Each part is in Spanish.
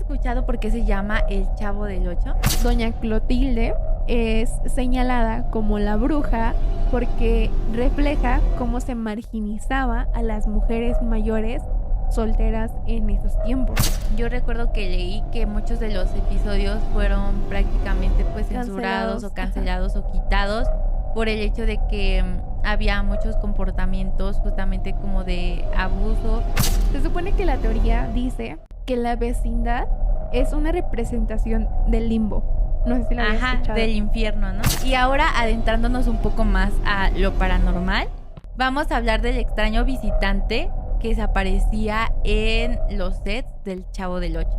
escuchado por qué se llama el Chavo del Ocho? Doña Clotilde es señalada como la bruja porque refleja cómo se marginizaba a las mujeres mayores solteras en esos tiempos. Yo recuerdo que leí que muchos de los episodios fueron prácticamente pues censurados o cancelados o quitados por el hecho de que había muchos comportamientos justamente como de abuso. Se supone que la teoría dice que la vecindad es una representación del limbo. No sé si la habías escuchado. Del infierno, ¿no? Y ahora, adentrándonos un poco más a lo paranormal, vamos a hablar del extraño visitante que se aparecía en los sets del Chavo del Ocho.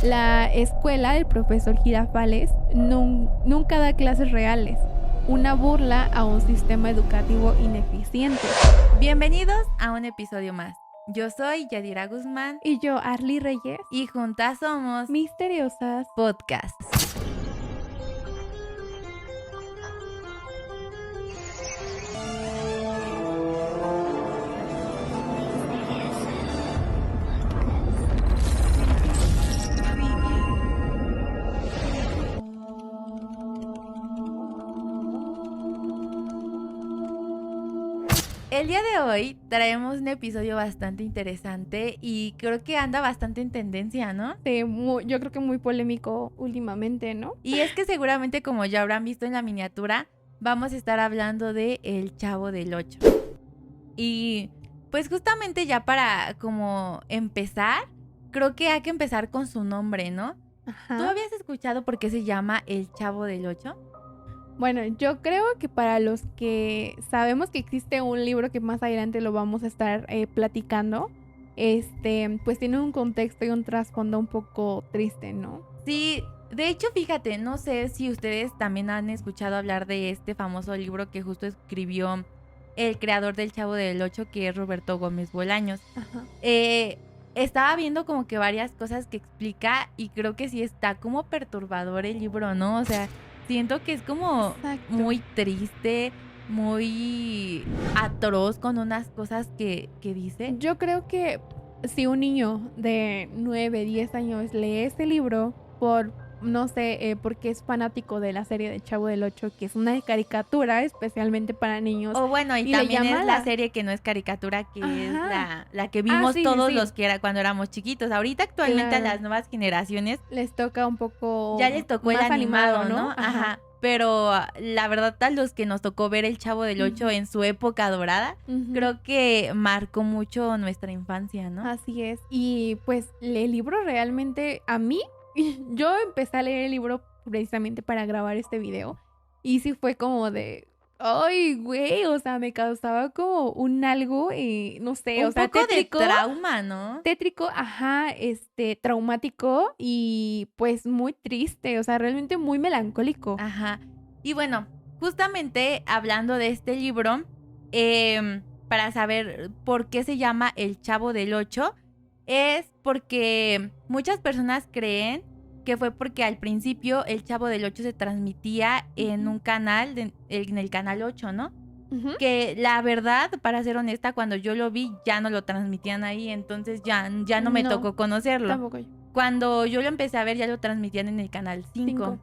La escuela del profesor Girafales nunca da clases reales. Una burla a un sistema educativo ineficiente. Bienvenidos a un episodio más. Yo soy Yadira Guzmán. Y yo, Arly Reyes. Y juntas somos Misteriosas Podcast. El día de hoy traemos un episodio bastante interesante y creo que anda bastante en tendencia, ¿no? Sí, yo creo que muy polémico últimamente, ¿no? Y es que seguramente, como ya habrán visto en la miniatura, vamos a estar hablando de El Chavo del Ocho. Y pues justamente ya para como empezar, creo que hay que empezar con su nombre, ¿no? Ajá. ¿Tú habías escuchado por qué se llama El Chavo del Ocho? Bueno, yo creo que para los que sabemos que existe un libro que más adelante lo vamos a estar platicando, pues tiene un contexto y un trasfondo un poco triste, ¿no? Sí, de hecho, fíjate, no sé si ustedes también han escuchado hablar de este famoso libro que justo escribió el creador del Chavo del Ocho, que es Roberto Gómez Bolaños. Ajá. Estaba viendo como que varias cosas que explica y creo que sí está como perturbador el libro, ¿no? O sea, siento que es como muy triste, muy atroz con unas cosas que dice. Yo creo que si un niño de 9, 10 años lee este libro porque es fanático de la serie de Chavo del Ocho, que es una caricatura especialmente para niños. O bueno, y también es la serie que no es caricatura, que es la que vimos todos los que era cuando éramos chiquitos. Ahorita actualmente a las nuevas generaciones les toca un poco ya les tocó más el animado, ¿no? Ajá. Pero la verdad, a los que nos tocó ver el Chavo del Ocho en su época dorada, creo que marcó mucho nuestra infancia, ¿no? Así es. Y pues el libro realmente, a mí, yo empecé a leer el libro precisamente para grabar este video. Y sí fue como de, ay, güey, o sea, me causaba como un algo, no sé, un poco tétrico, de trauma, ¿no? Tétrico, traumático y pues muy triste, o sea, realmente muy melancólico. Ajá. Y bueno, justamente hablando de este libro, para saber por qué se llama El Chavo del Ocho, es porque muchas personas creen que fue porque al principio el Chavo del Ocho se transmitía en un canal, en el canal 8, ¿no? Que la verdad, para ser honesta, cuando yo lo vi ya no lo transmitían ahí, entonces ya no me tocó conocerlo. Tampoco yo. Cuando yo lo empecé a ver ya lo transmitían en el canal 5.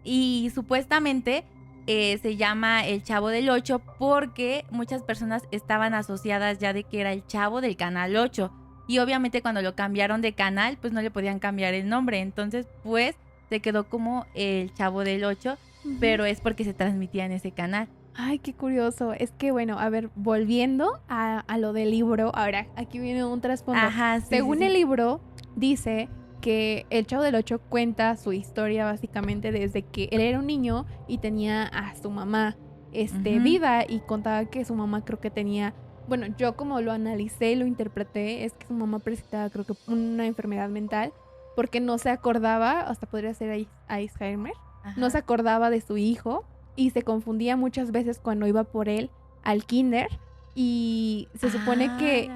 Y supuestamente se llama El Chavo del Ocho porque muchas personas estaban asociadas ya de que era el Chavo del canal 8. Y obviamente cuando lo cambiaron de canal, pues no le podían cambiar el nombre. Entonces, pues, se quedó como El Chavo del Ocho, pero es porque se transmitía en ese canal. Ay, qué curioso. Es que, bueno, a ver, volviendo a lo del libro, ahora, aquí viene un trasfondo. Ajá, sí, Según el libro, dice que el Chavo del Ocho cuenta su historia básicamente desde que él era un niño y tenía a su mamá viva, y contaba que su mamá creo que tenía... Bueno, yo como lo analicé y lo interpreté, es que su mamá presentaba creo que una enfermedad mental porque no se acordaba, hasta podría ser Alzheimer, no se acordaba de su hijo y se confundía muchas veces cuando iba por él al kinder, y se supone que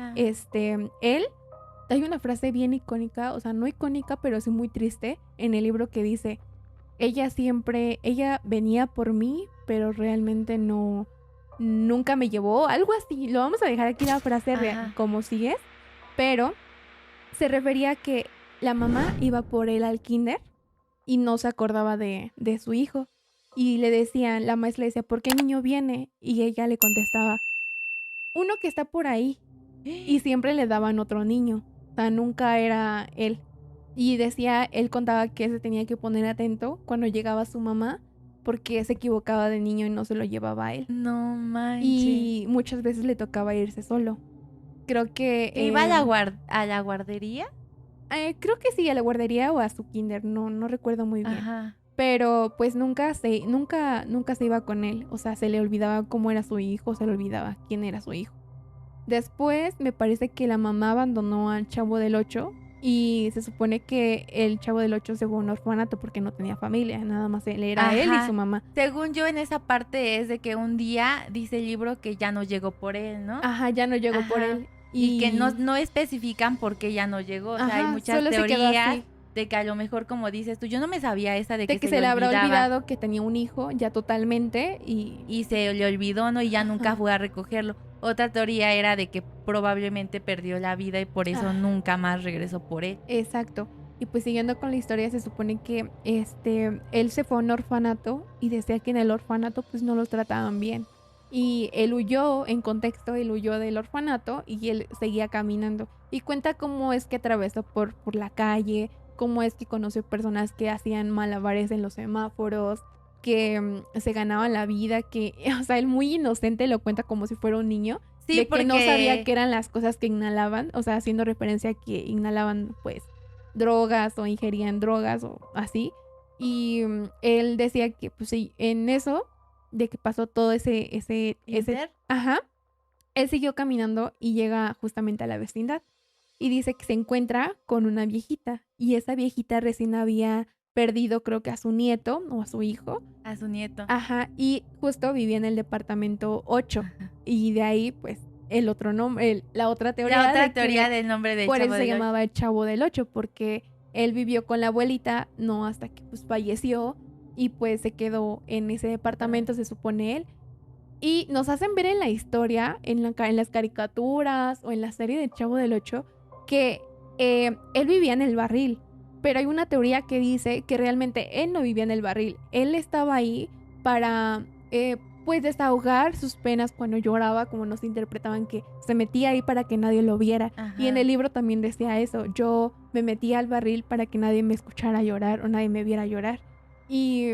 él, hay una frase bien icónica, o sea, no icónica, pero sí muy triste en el libro, que dice, ella venía por mí, pero realmente nunca me llevó, algo así. Lo vamos a dejar aquí la frase como sigue, pero se refería a que la mamá iba por él al kinder y no se acordaba de su hijo. Y le decían, la maestra le decía, ¿por qué niño viene? Y ella le contestaba, uno que está por ahí. Y siempre le daban otro niño. O sea, nunca era él. Y decía, él contaba que se tenía que poner atento cuando llegaba su mamá porque se equivocaba de niño y no se lo llevaba a él. No manches. Y muchas veces le tocaba irse solo. Creo que... ¿Iba a la guardería? creo que sí, a la guardería o a su kinder, no recuerdo muy bien. Ajá. Pero pues nunca se iba con él. O sea, se le olvidaba cómo era su hijo, se le olvidaba quién era su hijo. Después me parece que la mamá abandonó al Chavo del Ocho y se supone que el Chavo del Ocho se fue a un orfanato porque no tenía familia, nada más él era él y su mamá. Según yo, en esa parte es de que un día dice el libro que ya no llegó por él, ¿no? Ajá, ya no llegó por él. Y que no especifican por qué ya no llegó. O sea, hay muchas teorías de que a lo mejor, como dices tú, yo no me sabía esa de que se le habrá olvidado que tenía un hijo ya totalmente y se le olvidó, ¿no? Y ya nunca fue a recogerlo. Otra teoría era de que probablemente perdió la vida y por eso nunca más regresó por él. Exacto. Y pues siguiendo con la historia, se supone que él se fue a un orfanato y decía que en el orfanato pues no los trataban bien. Y él huyó, en contexto, él huyó del orfanato y él seguía caminando. Y cuenta cómo es que atravesó por la calle, cómo es que conoció personas que hacían malabares en los semáforos, que se ganaban la vida, que, o sea, él muy inocente lo cuenta como si fuera un niño. Sí, de que no sabía qué eran las cosas que inhalaban, o sea, haciendo referencia a que inhalaban, pues, drogas o ingerían drogas o así. Y él decía que, pues sí, en eso, de que pasó todo ese él siguió caminando y llega justamente a la vecindad. Y dice que se encuentra con una viejita. Y esa viejita recién había perdido, creo que a su nieto o a su hijo. A su nieto. Ajá. Y justo vivía en el departamento 8. Ajá. Y de ahí, pues, el otro nombre, la otra teoría. La otra teoría del nombre del Chavo del 8. Por eso se llamaba el Chavo del 8, porque él vivió con la abuelita, no hasta que pues falleció. Y pues se quedó en ese departamento, se supone él. Y nos hacen ver en la historia, en las caricaturas o en la serie de Chavo del 8, que él vivía en el barril. Pero hay una teoría que dice que realmente él no vivía en el barril. Él estaba ahí para pues desahogar sus penas cuando lloraba, como nos interpretaban, que se metía ahí para que nadie lo viera. Ajá. Y en el libro también decía eso. Yo me metía al barril para que nadie me escuchara llorar o nadie me viera llorar. Y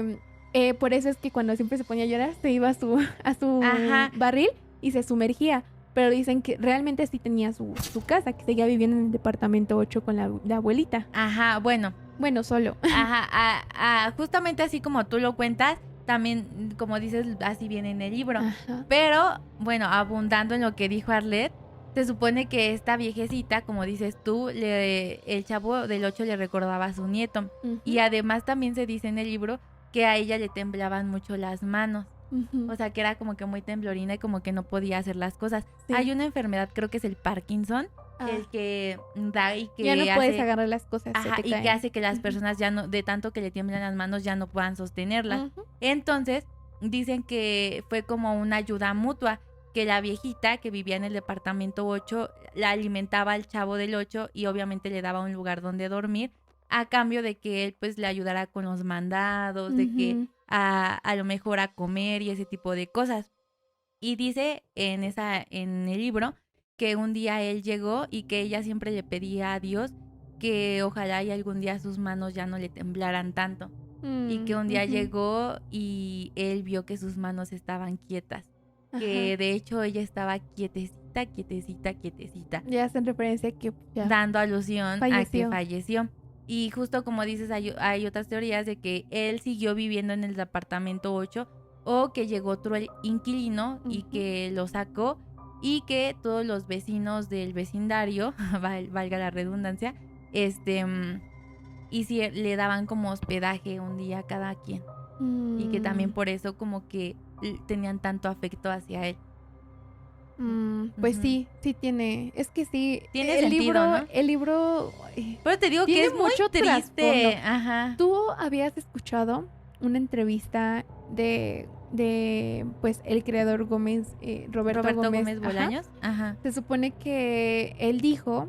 por eso es que cuando siempre se ponía a llorar, se iba a su barril y se sumergía. Pero dicen que realmente sí tenía su casa, que seguía viviendo en el departamento 8 con la abuelita. Ajá, bueno. Bueno, solo. Ajá, justamente así como tú lo cuentas, también, como dices, así viene en el libro. Ajá. Pero, bueno, abundando en lo que dijo Arlet, se supone que esta viejecita, como dices tú, el Chavo del 8 le recordaba a su nieto. Uh-huh. Y además también se dice en el libro que a ella le temblaban mucho las manos. Uh-huh. O sea, que era como que muy temblorina y como que no podía hacer las cosas. Sí. Hay una enfermedad, creo que es el Parkinson, el que da y que ya no puedes agarrar las cosas. Ajá, y que hace que las personas ya no, de tanto que le tiemblan las manos, ya no puedan sostenerlas. Uh-huh. Entonces, dicen que fue como una ayuda mutua, que la viejita que vivía en el departamento 8 la alimentaba al Chavo del 8 y obviamente le daba un lugar donde dormir, a cambio de que él pues le ayudara con los mandados, uh-huh, de que a lo mejor a comer y ese tipo de cosas. Y dice en el libro que un día él llegó y que ella siempre le pedía a Dios que ojalá y algún día sus manos ya no le temblaran tanto. Y que un día uh-huh llegó y él vio que sus manos estaban quietas. Que de hecho ella estaba quietecita. Ya hacen referencia a que ya dando alusión a que falleció. Y justo como dices, hay otras teorías de que él siguió viviendo en el departamento 8 o que llegó otro inquilino uh-huh y que lo sacó y que todos los vecinos del vecindario, valga la redundancia, y si le daban como hospedaje un día a cada quien. Y que también por eso como que tenían tanto afecto hacia él. Pues uh-huh sí tiene, es que sí. Tiene sentido, ¿no? El libro... Pero te digo que es mucho triste. Ajá. ¿Tú habías escuchado una entrevista de pues el creador Gómez, Roberto Gómez Bolaños? Ajá. Se supone que él dijo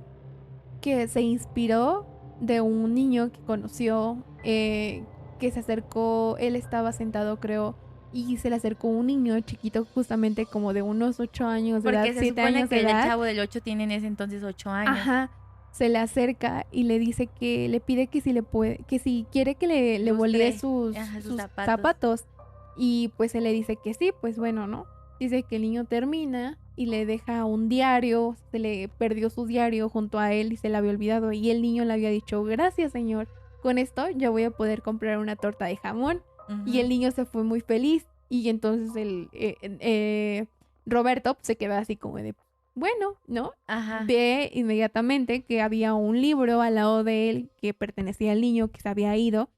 que se inspiró de un niño que conoció, que se acercó, él estaba sentado, creo, y se le acercó un niño chiquito, justamente como de unos 8 años de edad, Porque se 7 supone años de que el edad. Chavo del 8 tiene en ese entonces 8 años. Ajá, se le acerca y le dice que le pide que si le puede, que si quiere que le Lustre. bolee sus Sus zapatos. Y pues él le dice que sí, pues bueno, ¿no? Dice que el niño termina y le deja un diario, se le perdió su diario junto a él y se le había olvidado. Y el niño le había dicho, gracias señor, con esto yo voy a poder comprar una torta de jamón. Y el niño se fue muy feliz y entonces Roberto se queda así como de, bueno, ¿no? Ajá. Ve inmediatamente que había un libro al lado de él que pertenecía al niño que se había ido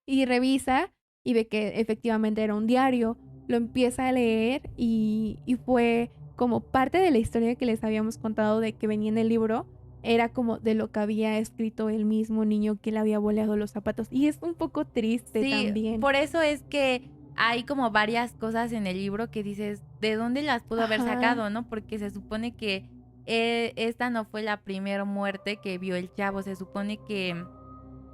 y revisa y ve que efectivamente era un diario. Lo empieza a leer y fue como parte de la historia que les habíamos contado de que venía en el libro. Era como de lo que había escrito el mismo niño que le había boleado los zapatos. Y es un poco triste también. Por eso es que hay como varias cosas en el libro que dices, ¿de dónde las pudo haber sacado, no? Porque se supone que esta no fue la primera muerte que vio el chavo. Se supone que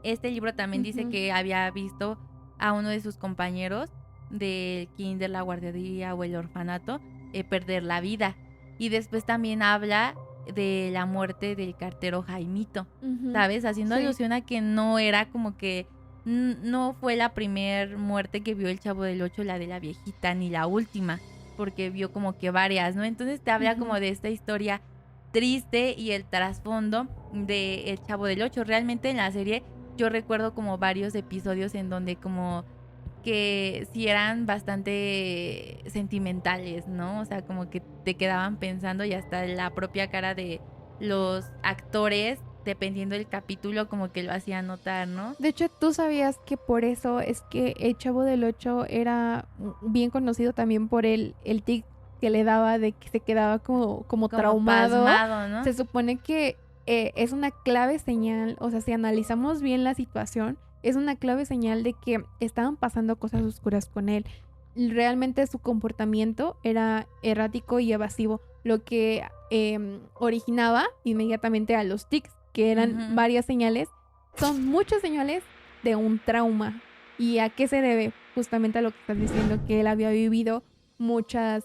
este libro también dice que había visto a uno de sus compañeros del kinder, la guardería o el orfanato perder la vida. Y después también habla de la muerte del cartero Jaimito, ¿sabes? Haciendo alusión a que no era como que no fue la primer muerte que vio el Chavo del 8, la de la viejita, ni la última, porque vio como que varias, ¿no? Entonces te habla como de esta historia triste y el trasfondo de el Chavo del 8. Realmente en la serie yo recuerdo como varios episodios en donde como que sí eran bastante sentimentales, ¿no? O sea, como que te quedaban pensando y hasta la propia cara de los actores, dependiendo del capítulo, como que lo hacían notar, ¿no? De hecho, ¿tú sabías que por eso es que el Chavo del 8 era bien conocido también por el tic que le daba de que se quedaba como traumado? Pasmado, ¿no? Se supone que es una clave señal, o sea, si analizamos bien la situación, es una clave señal de que estaban pasando cosas oscuras con él. Realmente su comportamiento era errático y evasivo, lo que originaba inmediatamente a los tics, que eran varias señales. Son muchas señales de un trauma. ¿Y a qué se debe? Justamente a lo que estás diciendo, que él había vivido muchas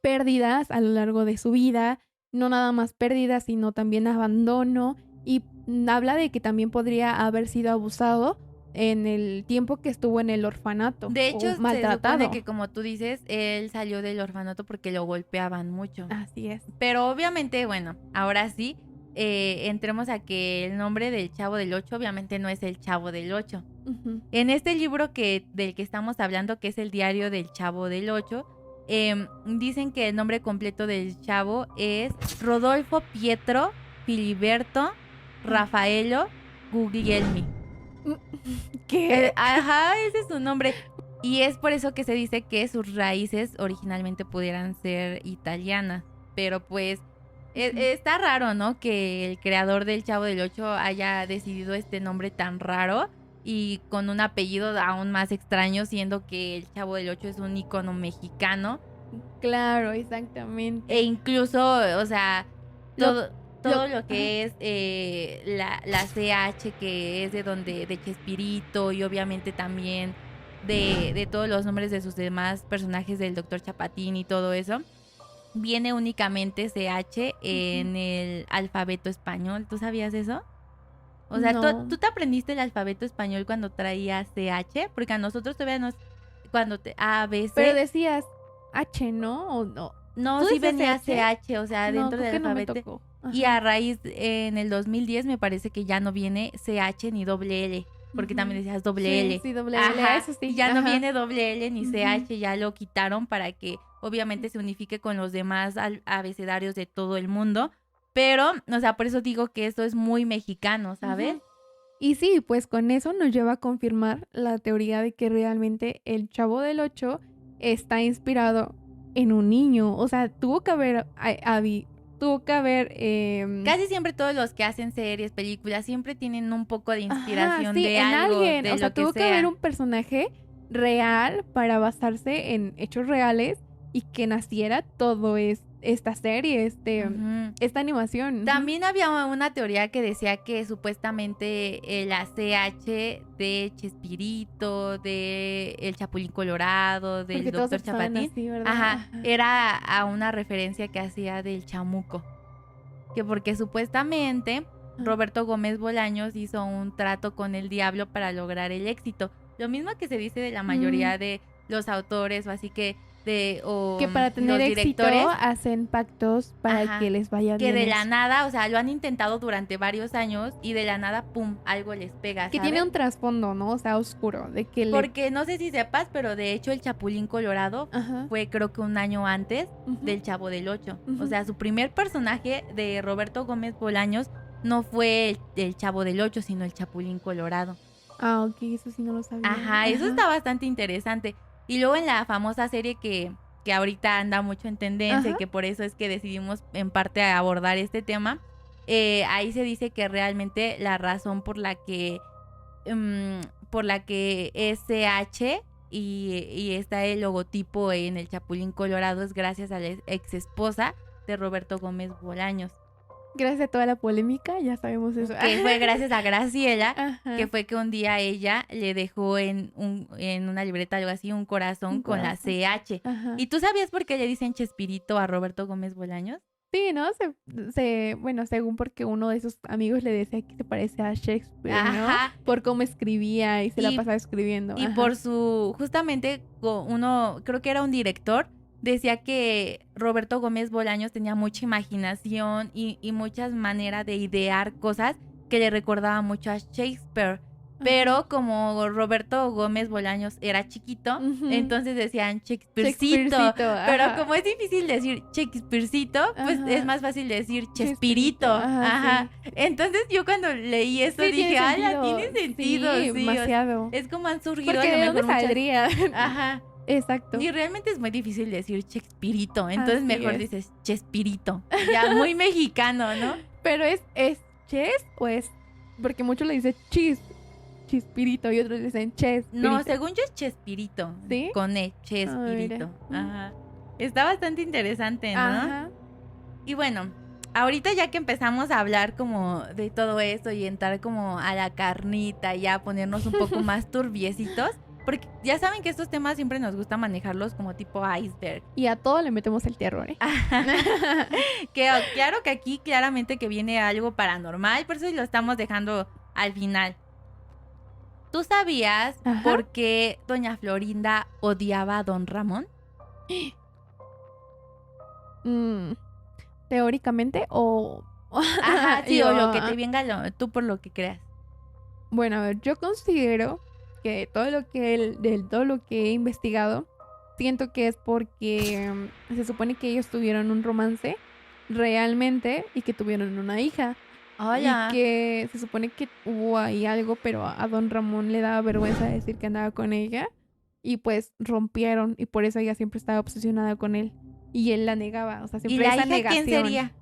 pérdidas a lo largo de su vida, no nada más pérdidas, sino también abandono, y habla de que también podría haber sido abusado en el tiempo que estuvo en el orfanato. De hecho, maltratado. se supone que, como tú dices, él salió del orfanato porque lo golpeaban mucho. Así es. Pero obviamente, bueno, ahora sí, entremos a que el nombre del Chavo del 8 obviamente no es el Chavo del 8. En este libro del que estamos hablando, que es el diario del Chavo del 8, dicen que el nombre completo del chavo es Rodolfo Pietro Filiberto Raffaello Guglielmi. ¿Qué? Ajá, ese es su nombre. Y es por eso que se dice que sus raíces originalmente pudieran ser italianas. Pero pues está raro, ¿no? Que el creador del Chavo del 8 haya decidido este nombre tan raro y con un apellido aún más extraño, siendo que el Chavo del 8 es un ícono mexicano. Claro, exactamente. E incluso, o sea, todo lo que es la CH, que es de Chespirito, y obviamente también de todos los nombres de sus demás personajes del Dr. Chapatín y todo eso, viene únicamente CH en el alfabeto español. ¿Tú sabías eso? O sea, no. ¿tú te aprendiste el alfabeto español cuando traías CH? Porque a nosotros todavía cuando A, B, C... Pero decías H, ¿no? ¿O no? No, sí venía CH, o sea, no, dentro del alfabeto. No, y a raíz, en el 2010 me parece que ya no viene CH ni doble L, porque también decías doble L. Sí, doble L, eso sí. Ya no viene doble L ni CH, ya lo quitaron para que obviamente se unifique con los demás abecedarios de todo el mundo. Pero, o sea, por eso digo que esto es muy mexicano, ¿sabes? Y sí, pues con eso nos lleva a confirmar la teoría de que realmente el Chavo del 8 está inspirado en un niño. O sea, tuvo que haber casi siempre todos los que hacen series, películas, siempre tienen un poco de inspiración de en algo, alguien. de o sea, lo que tuvo que haber un personaje real para basarse en hechos reales y que naciera todo esta serie, esta animación. También había una teoría que decía que supuestamente la CH de Chespirito, de El Chapulín Colorado, del Porque todos Doctor estaban Chapatín, así, ¿verdad? era a una referencia que hacía del chamuco. Que porque supuestamente Roberto Gómez Bolaños hizo un trato con el diablo para lograr el éxito. Lo mismo que se dice de la mayoría de los autores o así que que para tener los éxito directores hacen pactos para que les vaya bien. Que de la nada, o sea, lo han intentado durante varios años y de la nada, pum, algo les pega, que ¿sabes? tiene un trasfondo, ¿no? O sea, oscuro. De que porque no sé si sepas, pero de hecho el Chapulín Colorado fue creo que un año antes del Chavo del Ocho. O sea, su primer personaje de Roberto Gómez Bolaños no fue el Chavo del Ocho, sino el Chapulín Colorado. Ah, ok, eso sí no lo sabía. Eso está bastante interesante. Y luego en la famosa serie que ahorita anda mucho en tendencia y que por eso es que decidimos en parte abordar este tema, ahí se dice que realmente la razón por la que SH y está el logotipo en el Chapulín Colorado es gracias a la ex esposa de Roberto Gómez Bolaños. Gracias a toda la polémica, ya sabemos eso. Que fue gracias a Graciela, que fue que un día ella le dejó en una libreta algo así, un corazón con la CH. ¿Y tú sabías por qué le dicen Chespirito a Roberto Gómez Bolaños? Sí, ¿no? Bueno, según porque uno de sus amigos le decía que se parece a Shakespeare, ¿no? Por cómo escribía y se la pasaba escribiendo. Y por justamente uno, creo que era un director, decía que Roberto Gómez Bolaños tenía mucha imaginación y muchas maneras de idear cosas que le recordaba mucho a Shakespeare. Pero como Roberto Gómez Bolaños era chiquito, entonces decían Shakespearecito. Pero como es difícil decir Shakespearecito, pues es más fácil decir Chespirito. Sí. Entonces yo cuando leí eso dije, tiene sentido. Sí, demasiado. Es como han surgido porque a lo mejor saldría. Exacto. Y realmente es muy difícil decir Chespirito, entonces mejor dices Chespirito. Ya muy mexicano, ¿no? Pero ¿es Ches o es? Porque muchos le dicen Chispirito y otros dicen Chespirito. No, según yo es Chespirito. ¿Sí? Con Chespirito. Está bastante interesante, ¿no? Y bueno, ahorita ya que empezamos a hablar como de todo esto y entrar como a la carnita y ya ponernos un poco más turbiecitos, porque ya saben que estos temas siempre nos gusta manejarlos como tipo iceberg. Y a todo le metemos el terror, ¿eh? Claro que aquí claramente que viene algo paranormal, por eso lo estamos dejando al final. ¿Tú sabías por qué doña Florinda odiaba a don Ramón? ¿Teóricamente o...? Sí, o lo que te venga tú por lo que creas. Bueno, a ver, yo considero que todo lo que he investigado, siento que es porque se supone que ellos tuvieron un romance realmente y que tuvieron una hija. Hola. Y que se supone que hubo ahí algo, pero a don Ramón le daba vergüenza decir que andaba con ella. Y pues rompieron y por eso ella siempre estaba obsesionada con él. Y él la negaba, o sea, siempre esa negación. ¿Quién sería?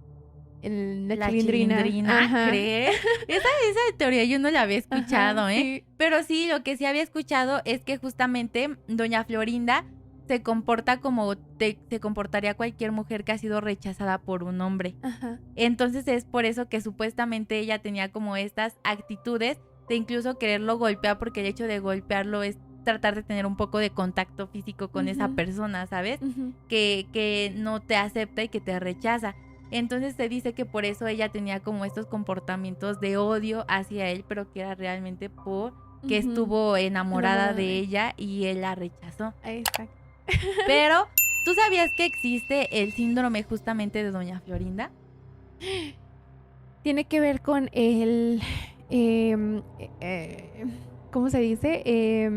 La Chilindrina. ¿Crees? Esa teoría yo no la había escuchado, Sí. Pero sí, lo que sí había escuchado es que justamente doña Florinda se comporta como se comportaría cualquier mujer que ha sido rechazada por un hombre. Entonces es por eso que supuestamente ella tenía como estas actitudes de incluso quererlo golpear, porque el hecho de golpearlo es tratar de tener un poco de contacto físico con esa persona, ¿sabes? Que no te acepta y que te rechaza. Entonces se dice que por eso ella tenía como estos comportamientos de odio hacia él, pero que era realmente por que estuvo enamorada de ella y él la rechazó. Exacto. Pero, ¿tú sabías que existe el síndrome justamente de doña Florinda? Tiene que ver con el... ¿cómo se dice?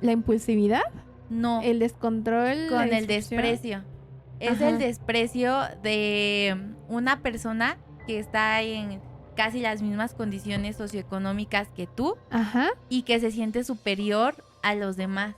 ¿La impulsividad? No. ¿El descontrol? Con el desprecio. Es el desprecio de una persona que está en casi las mismas condiciones socioeconómicas que tú y que se siente superior a los demás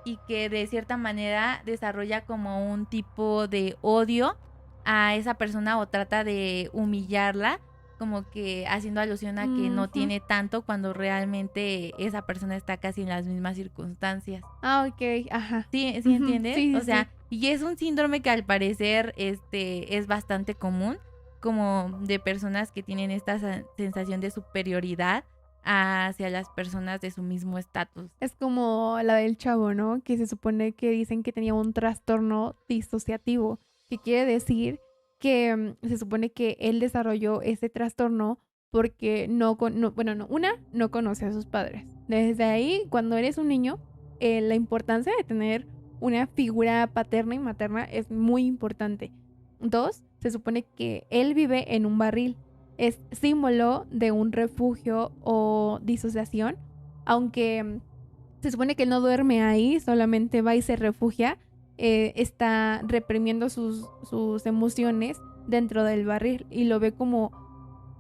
y que de cierta manera desarrolla como un tipo de odio a esa persona o trata de humillarla como que haciendo alusión a que no Ujú. tiene tanto cuando realmente esa persona está casi en las mismas circunstancias. Ah, ok, ajá. ¿Sí Ujú, entiendes? sí, O sí, sí. sea, y es un síndrome que al parecer es bastante común, como de personas que tienen esta sensación de superioridad hacia las personas de su mismo estatus. Es como la del chavo, ¿no? Que se supone que dicen que tenía un trastorno disociativo, que quiere decir que se supone que él desarrolló ese trastorno porque bueno, no, no conoce a sus padres. Desde ahí, cuando eres un niño, la importancia de tener una figura paterna y materna es muy importante. Dos, se supone que él vive en un barril. Es símbolo de un refugio o disociación, aunque se supone que no duerme ahí, solamente va y se refugia, está reprimiendo sus emociones dentro del barril y lo ve como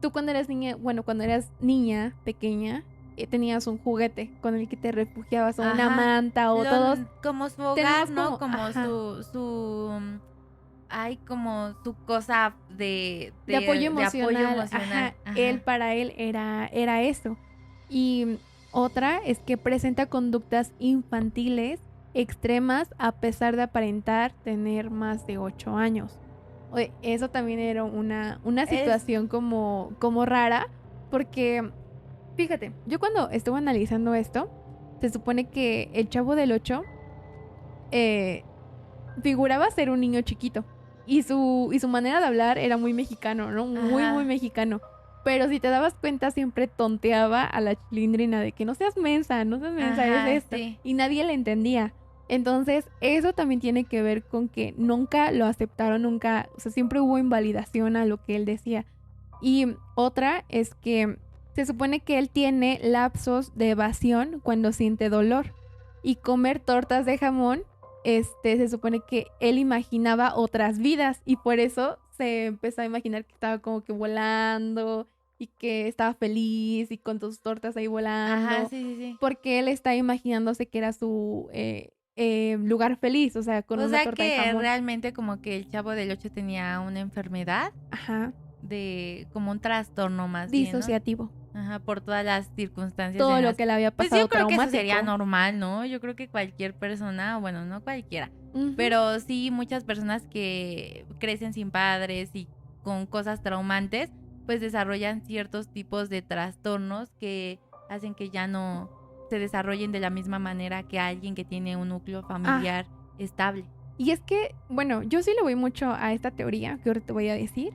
tú cuando eras niña, bueno, cuando eras niña pequeña, tenías un juguete con el que te refugiabas o una Ajá, manta o todos como su hogar, tenemos ¿no? como, Como ajá, ay, como su cosa de apoyo de apoyo emocional, emocional. ajá, Ajá. para él era eso. Y otra es que presenta conductas infantiles extremas a pesar de aparentar tener más de 8 años. Oye, eso también era una Es, situación como rara, porque fíjate, yo cuando estuve analizando esto, se supone que el Chavo del 8 eh, figuraba ser un niño chiquito. Y su manera de hablar era muy mexicano, ¿no? Muy, muy ajá, mexicano. Pero si te dabas cuenta, siempre tonteaba a la Chilindrina de que no seas mensa, no seas mensa, es ajá, esto. sí. Y nadie le entendía. Entonces, eso también tiene que ver con que nunca lo aceptaron, nunca, o sea, siempre hubo invalidación a lo que él decía. Y otra es que se supone que él tiene lapsos de evasión cuando siente dolor. Y comer tortas de jamón, se supone que él imaginaba otras vidas y por eso se empezó a imaginar que estaba como que volando y que estaba feliz y con sus tortas ahí Ajá, volando, sí, sí, sí. porque él está imaginándose que era su lugar feliz, o sea, con O una sea torta de que jamón. realmente como que el Chavo del Ocho tenía una enfermedad Ajá, como un trastorno más bien, ¿no? disociativo. Ajá, por todas las circunstancias Todo en lo las... que le había Pues yo pasado creo que eso sería traumático. normal, ¿no? Yo creo que cualquier persona, bueno, no cualquiera, Ujú. pero sí muchas personas que crecen sin padres y con cosas traumantes, pues desarrollan ciertos tipos de trastornos que hacen que ya no se desarrollen de la misma manera que alguien que tiene un núcleo Ah, familiar estable. y es que, bueno, yo sí le voy mucho a esta teoría que ahora te voy a decir,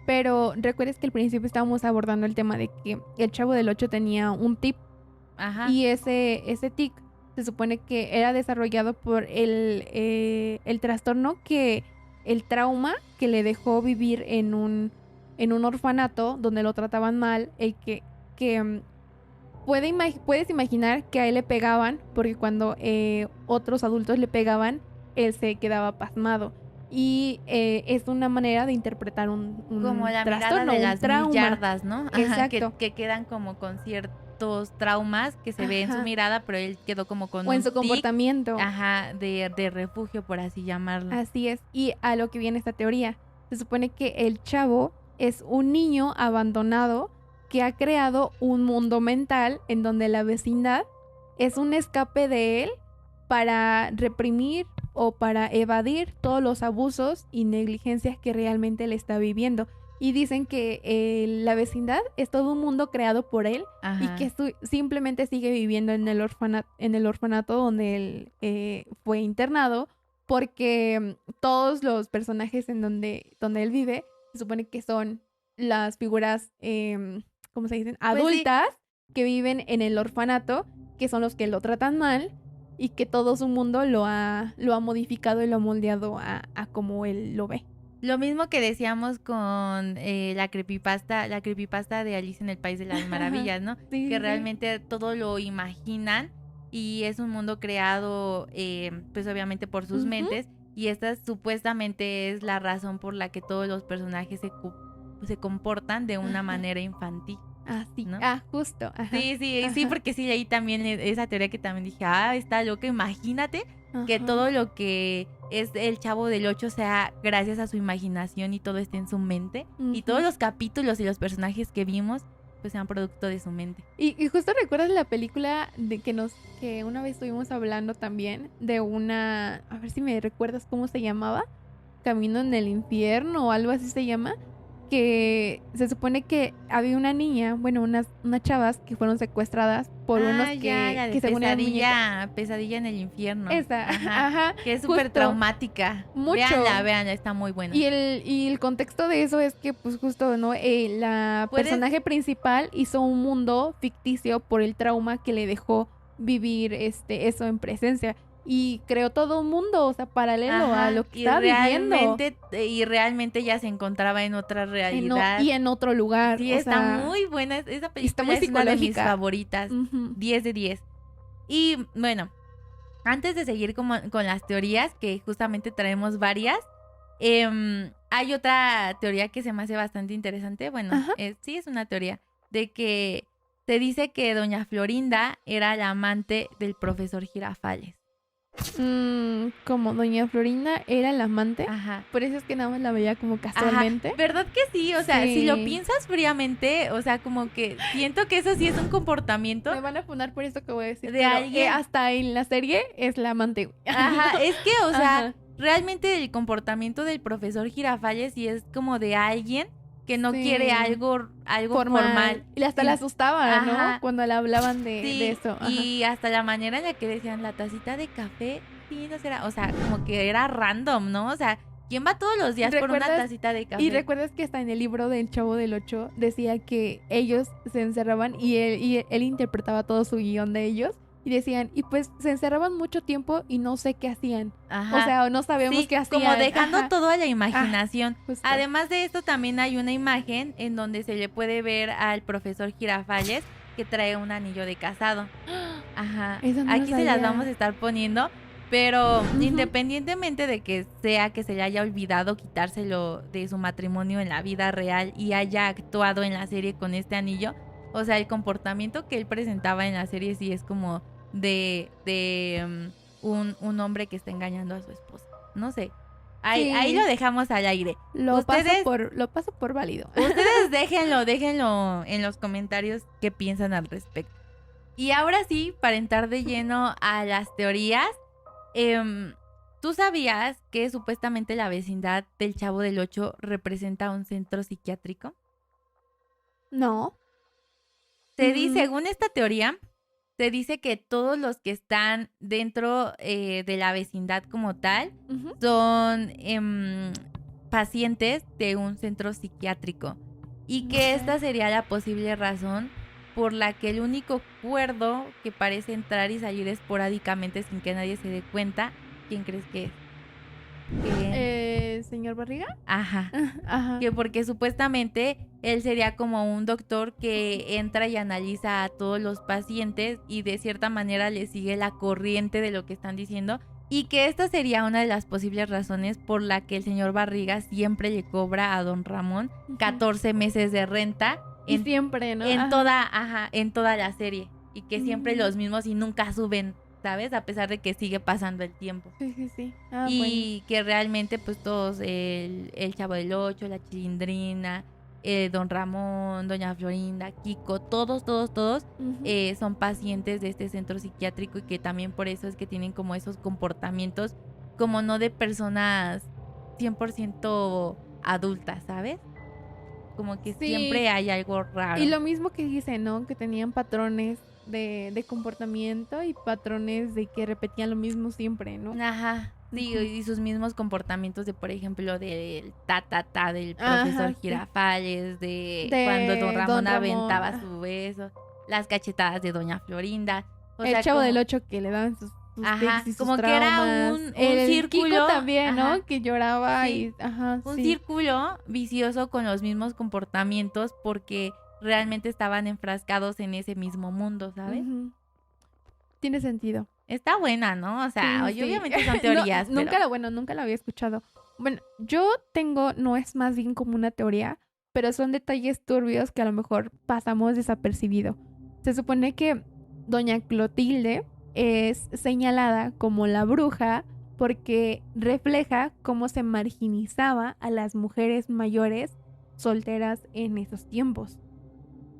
pero recuerdes que al principio estábamos abordando el tema de que el Chavo del 8 tenía un tic Ajá, y ese tic se supone que era desarrollado por el trastorno el trauma que le dejó vivir en un orfanato donde lo trataban mal, que puedes imaginar que a él le pegaban, porque cuando otros adultos le pegaban, él se quedaba pasmado. Y es una manera de interpretar como un la mirada trastorno, de un las mil trauma. yardas, ¿no? Ajá, Exacto. que quedan como con ciertos traumas que se ve en su Ajá. mirada, pero él quedó como con O en un su tic, comportamiento. ajá, de refugio, por así llamarlo. Así es. Y a lo que viene esta teoría. Se supone que el chavo es un niño abandonado que ha creado un mundo mental en donde la vecindad es un escape de él para reprimir o para evadir todos los abusos y negligencias que realmente él está viviendo. Y dicen que la vecindad es todo un mundo creado por él y Ajá. que simplemente sigue viviendo en el orfanato donde él fue internado porque todos los personajes en donde él vive se supone que son las figuras, ¿cómo se dicen? Pues sí, Adultas que viven en el orfanato, que son los que lo tratan mal y que todo su mundo lo ha modificado y lo ha moldeado a como él lo ve. lo mismo que decíamos con la creepypasta de Alicia en el País de las Maravillas, ¿no? Sí, Que sí, sí. realmente todo lo imaginan y es un mundo creado, pues obviamente por sus Ujú. mentes y esta supuestamente es la razón por la que todos los personajes se comportan de una Ajá. manera infantil, Ah, sí. ¿no? Ah, justo. Ajá. Sí, sí, sí, Ajá. porque sí, ahí también esa teoría que también dije, está loca, imagínate que Ajá. todo lo que es el Chavo del Ocho sea gracias a su imaginación y todo esté en su mente. Y todos los capítulos y los personajes que vimos pues sean producto de su mente. Y justo recuerdas la película de que una vez estuvimos hablando también de una, a ver si me recuerdas cómo se llamaba, Camino en el Infierno o algo así se llama, que se supone que había una niña, bueno, unas chavas que fueron secuestradas por unos la de que según eran muñecas. Pesadilla en el infierno. Esa, ajá, que es súper traumática. Mucho. Véanla, está muy buena. Y el contexto de eso es que, pues justo, ¿no? La personaje principal hizo un mundo ficticio por el trauma que le dejó vivir eso en presencia. Y creó todo un mundo, o sea, paralelo a lo que estaba viviendo. Y realmente ya se encontraba en otra realidad. Y en otro lugar. Sí, está muy buena. Esa película está muy es una de mis psicológica. favoritas. 10 de 10. Y bueno, antes de seguir con las teorías, que justamente traemos varias, hay otra teoría que se me hace bastante interesante. Bueno, sí es una teoría de que se dice que doña Florinda era la amante del profesor Girafales. Como doña Florinda era la amante. Ajá. Por eso es que nada más la veía como casualmente. ¿Verdad que sí? O sea, si lo piensas fríamente, o sea, como que siento que eso sí es un comportamiento. Me van a poner por esto que voy a decir. De alguien. Hasta en la serie es la amante. Ajá, es que, o sea, realmente el comportamiento del profesor Girafales sí es como de alguien que no quiere algo formal. Y hasta la asustaba, ¿no? Cuando le hablaban de eso. Y hasta la manera en la que decían la tacita de café, sí, no será, o sea, como que era random, ¿no? O sea, ¿quién va todos los días por una tacita de café? Y recuerdas que hasta en el libro del Chavo del Ocho decía que ellos se encerraban y él interpretaba todo su guión de ellos. Y decían, y pues se encerraban mucho tiempo y no sé qué hacían. O sea, no sabemos qué hacían. Como dejando todo a la imaginación. Justo. Además de esto, también hay una imagen en donde se le puede ver al profesor Girafales que trae un anillo de casado. Ajá. Eso no Aquí lo se las sabía. vamos a estar poniendo. Pero independientemente de que sea que se le haya olvidado quitárselo de su matrimonio en la vida real y haya actuado en la serie con este anillo, o sea, el comportamiento que él presentaba en la serie sí es como de un hombre que está engañando a su esposa. No sé. Ahí lo dejamos al aire. Lo paso por válido. Ustedes déjenlo en los comentarios qué piensan al respecto. Y ahora sí, para entrar de lleno a las teorías, ¿tú sabías que supuestamente la vecindad del Chavo del Ocho representa un centro psiquiátrico? No. Según esta teoría, se dice que todos los que están dentro de la vecindad como tal son pacientes de un centro psiquiátrico y que esta sería la posible razón por la que el único cuerdo que parece entrar y salir esporádicamente sin que nadie se dé cuenta, ¿quién crees que es? ¿Señor Barriga? Ajá. Ajá. Que porque supuestamente él sería como un doctor que entra y analiza a todos los pacientes y de cierta manera le sigue la corriente de lo que están diciendo y que esta sería una de las posibles razones por la que el señor Barriga siempre le cobra a don Ramón 14 meses de renta siempre, ¿no? en toda la serie y que siempre los mismos y nunca suben, ¿sabes? A pesar de que sigue pasando el tiempo. Sí. Y que realmente pues todos, el Chavo del Ocho, la Chilindrina, don Ramón, doña Florinda, Kiko, todos son pacientes de este centro psiquiátrico y que también por eso es que tienen como esos comportamientos como no de personas 100% adultas, ¿sabes? Como que siempre hay algo raro. Y lo mismo que dicen, ¿no? Que tenían patrones de comportamiento y patrones de que repetían lo mismo siempre, ¿no? Ajá. Sí, y sus mismos comportamientos de, por ejemplo, del del profesor Girafales, de cuando don Ramón aventaba su beso, las cachetadas de doña Florinda. El Chavo del Ocho que le daban sus tics y sus como traumas. Que era un círculo. Kiko también, ¿no? Que lloraba un círculo vicioso con los mismos comportamientos porque realmente estaban enfrascados en ese mismo mundo, ¿sabes? Tiene sentido. Está buena, ¿no? O sea, obviamente son teorías. No, pero... Nunca la había escuchado. Bueno, yo tengo, no es más bien como una teoría, pero son detalles turbios que a lo mejor pasamos desapercibido. Se supone que doña Clotilde es señalada como la bruja porque refleja cómo se marginizaba a las mujeres mayores solteras en esos tiempos.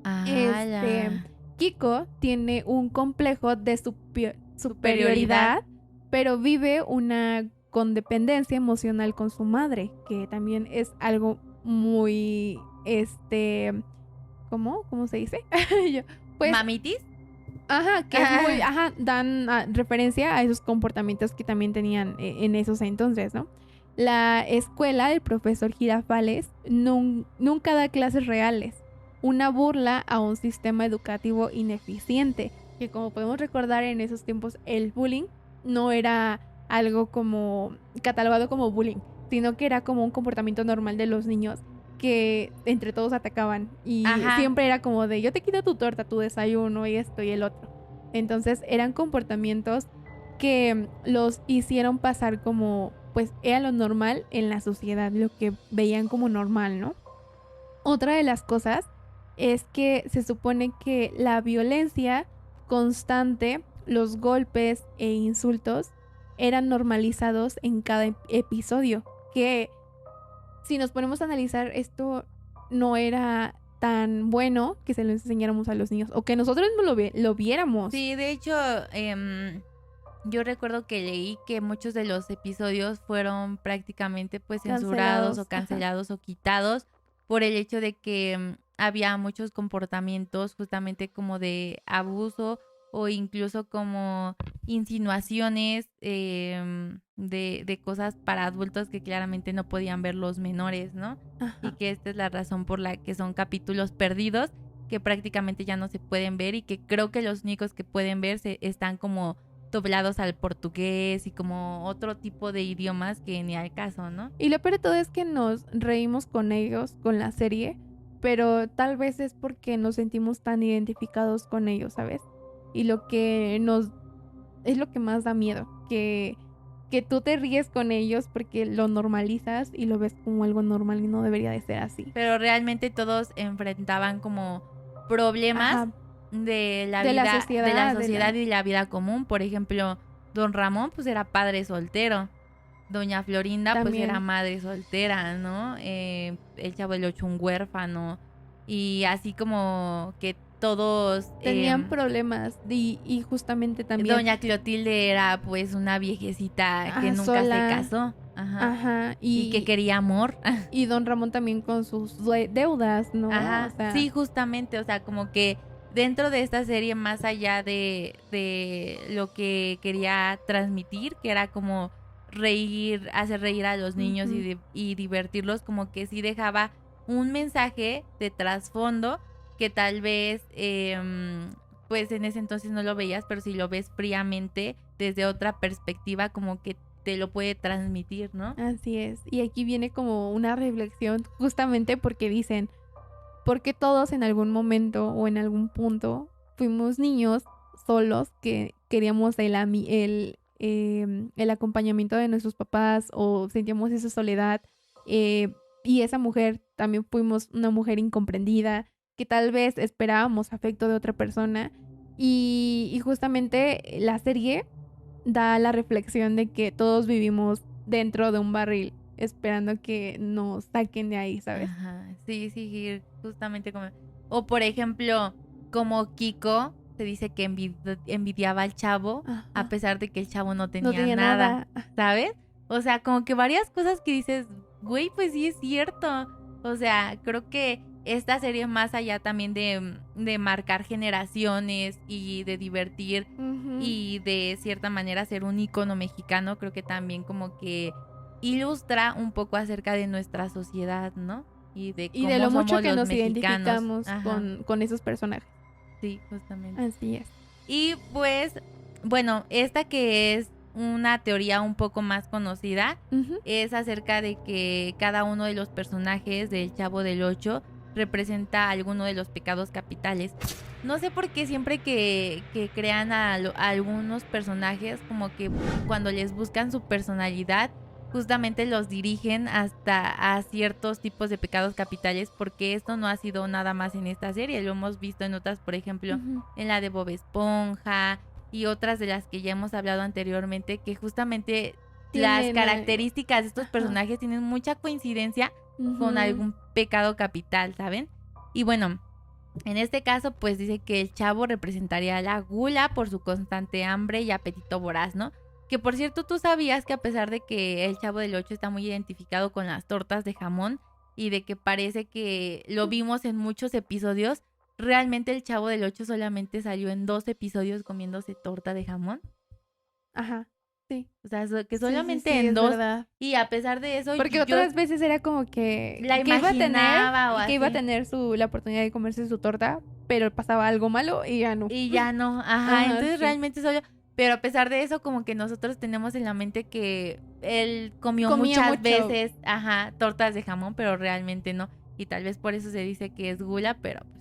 ¡Hala! Kiko tiene un complejo de superioridad, pero vive una condependencia emocional con su madre, que también es algo muy, ¿cómo se dice? Pues, ¿Mamitis? ajá, que es muy, dan referencia a esos comportamientos que también tenían en esos entonces, ¿no? La escuela del profesor Girafales nunca da clases reales, una burla a un sistema educativo ineficiente, que como podemos recordar en esos tiempos el bullying no era algo como catalogado como bullying, sino que era como un comportamiento normal de los niños que entre todos atacaban y siempre era como de yo te quito tu torta, tu desayuno y esto y el otro. Entonces eran comportamientos que los hicieron pasar como pues era lo normal en la sociedad, lo que veían como normal, ¿no? Otra de las cosas es que se supone que la violencia constante, los golpes e insultos eran normalizados en cada episodio, que si nos ponemos a analizar esto no era tan bueno que se lo enseñáramos a los niños o que nosotros mismos lo viéramos. Sí, de hecho, yo recuerdo que leí que muchos de los episodios fueron prácticamente pues censurados o cancelados o quitados por el hecho de que había muchos comportamientos justamente como de abuso o incluso como insinuaciones de cosas para adultos que claramente no podían ver los menores, ¿no? Y que esta es la razón por la que son capítulos perdidos que prácticamente ya no se pueden ver y que creo que los únicos que pueden ver están como doblados al portugués y como otro tipo de idiomas que ni al caso, ¿no? Y lo peor de todo es que nos reímos con ellos, con la serie, pero tal vez es porque nos sentimos tan identificados con ellos, ¿sabes? Y lo que es lo que más da miedo, que tú te ríes con ellos porque lo normalizas y lo ves como algo normal y no debería de ser así. Pero realmente todos enfrentaban como problemas de la vida, de la sociedad y la vida común. Por ejemplo, don Ramón pues era padre soltero, doña Florinda también pues era madre soltera, ¿no? El Chavo del Ocho un huérfano y así como que todos tenían problemas y justamente también doña Clotilde era pues una viejecita que nunca sola se casó. Y que quería amor. Y don Ramón también con sus deudas, ¿no? O sea, sí, justamente, o sea, como que dentro de esta serie, más allá de lo que quería transmitir, que era como hacer reír a los niños y divertirlos, como que sí dejaba un mensaje de trasfondo que tal vez, pues en ese entonces no lo veías, pero si lo ves fríamente desde otra perspectiva, como que te lo puede transmitir, ¿no? Así es. Y aquí viene como una reflexión justamente porque dicen, porque todos en algún momento o en algún punto fuimos niños solos que queríamos el acompañamiento de nuestros papás o sentíamos esa soledad y esa mujer también fuimos una mujer incomprendida que tal vez esperábamos afecto de otra persona y justamente la serie da la reflexión de que todos vivimos dentro de un barril esperando que nos saquen de ahí, ¿sabes? Sí, justamente como... O por ejemplo, como Kiko se dice que envidiaba al chavo a pesar de que el chavo no tenía nada, ¿sabes? O sea, como que varias cosas que dices, güey, pues sí es cierto. O sea, creo que esta serie más allá también de marcar generaciones y de divertir y de cierta manera ser un ícono mexicano, creo que también como que ilustra un poco acerca de nuestra sociedad, ¿no? Y de lo mucho que nos identificamos con esos personajes. Sí, justamente. Así es. Y pues, bueno, esta que es una teoría un poco más conocida es acerca de que cada uno de los personajes del Chavo del Ocho representa alguno de los pecados capitales. No sé por qué siempre que crean a algunos personajes, como que cuando les buscan su personalidad, justamente los dirigen hasta a ciertos tipos de pecados capitales, porque esto no ha sido nada más en esta serie, lo hemos visto en otras, por ejemplo, en la de Bob Esponja y otras de las que ya hemos hablado anteriormente, que justamente las tienen, características de estos ajá. personajes tienen mucha coincidencia Ujú. con algún pecado capital, ¿saben? Y bueno, en este caso, pues dice que el chavo representaría la gula por su constante hambre y apetito voraz, ¿no? Que por cierto, tú sabías que a pesar de que el Chavo del Ocho está muy identificado con las tortas de jamón y de que parece que lo vimos en muchos episodios, realmente el Chavo del Ocho solamente salió en 2 episodios comiéndose torta de jamón. Ajá, sí. O sea, que Sí, sí, solamente sí, en es 2. verdad. Y a pesar de eso, Porque yo otras veces era como que la iba a tener imaginaba o y que iba a así. tener la oportunidad de comerse su torta, pero pasaba algo malo y ya no. Y ya no, ajá, Ajá, entonces sí. realmente solo, pero a pesar de eso, como que nosotros tenemos en la mente que él comió Comía muchas mucho. veces, ajá, tortas de jamón, pero realmente no. Y tal vez por eso se dice que es gula, pero pues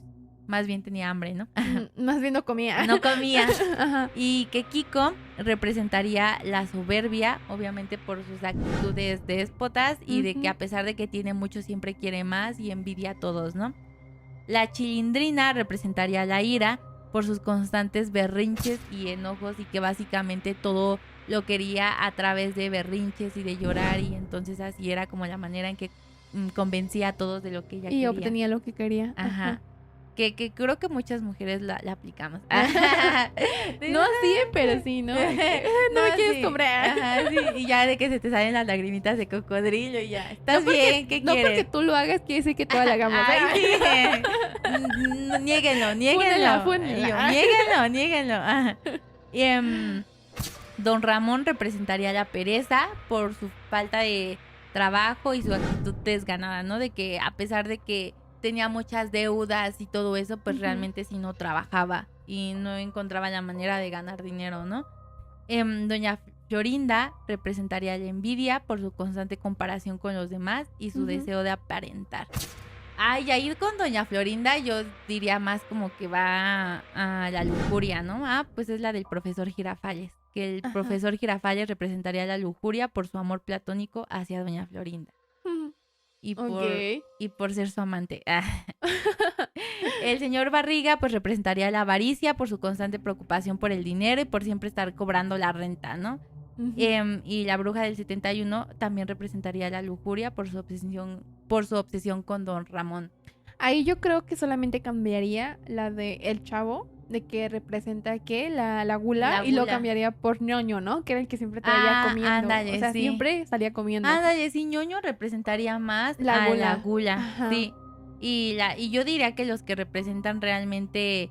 más bien tenía hambre, ¿no? Más bien no comía. No comía. Ajá. Y que Kiko representaría la soberbia, obviamente por sus actitudes déspotas y de que a pesar de que tiene mucho siempre quiere más y envidia a todos, ¿no? La Chilindrina representaría la ira por sus constantes berrinches y enojos y que básicamente todo lo quería a través de berrinches y de llorar y entonces así era como la manera en que convencía a todos de lo que ella Y quería. obtenía lo que quería. Ajá. Que creo que muchas mujeres la aplicamos. No así, pero sí, ¿no? De que, no me quieres sí. comprar. Ajá, sí. Y ya de que se te salen las lagrimitas de cocodrilo y ya. ¿Estás No porque- bien? ¿Qué No quieres? porque tú lo hagas quiere decir que todas la hagamos. Ay, sí. Niéguenlo. Fúnenla. Y yo, niéguenlo. Ajá. Y, Don Ramón representaría la pereza por su falta de trabajo y su actitud desganada, ¿no? De que a pesar de que tenía muchas deudas y todo eso, pues realmente sí no trabajaba y no encontraba la manera de ganar dinero, ¿no? Doña Florinda representaría la envidia por su constante comparación con los demás y su deseo de aparentar. Ay, a ir con Doña Florinda yo diría más como que va a la lujuria, ¿no? Pues es la del profesor Girafales, que el profesor Girafales representaría la lujuria por su amor platónico hacia Doña Florinda. Y por ser su amante. El señor Barriga pues representaría la avaricia por su constante preocupación por el dinero y por siempre estar cobrando la renta, ¿no? Y la bruja del 71 también representaría la lujuria por su obsesión con Don Ramón. Ahí yo creo que solamente cambiaría la de El Chavo, de que representa que la gula, y lo cambiaría por ñoño, ¿no? Que era el que siempre traía comiendo. Ándale, o sea, sí. siempre salía comiendo. Ándale, sí, ñoño representaría más La gula. la gula. Ajá. Sí. Y yo diría que los que representan realmente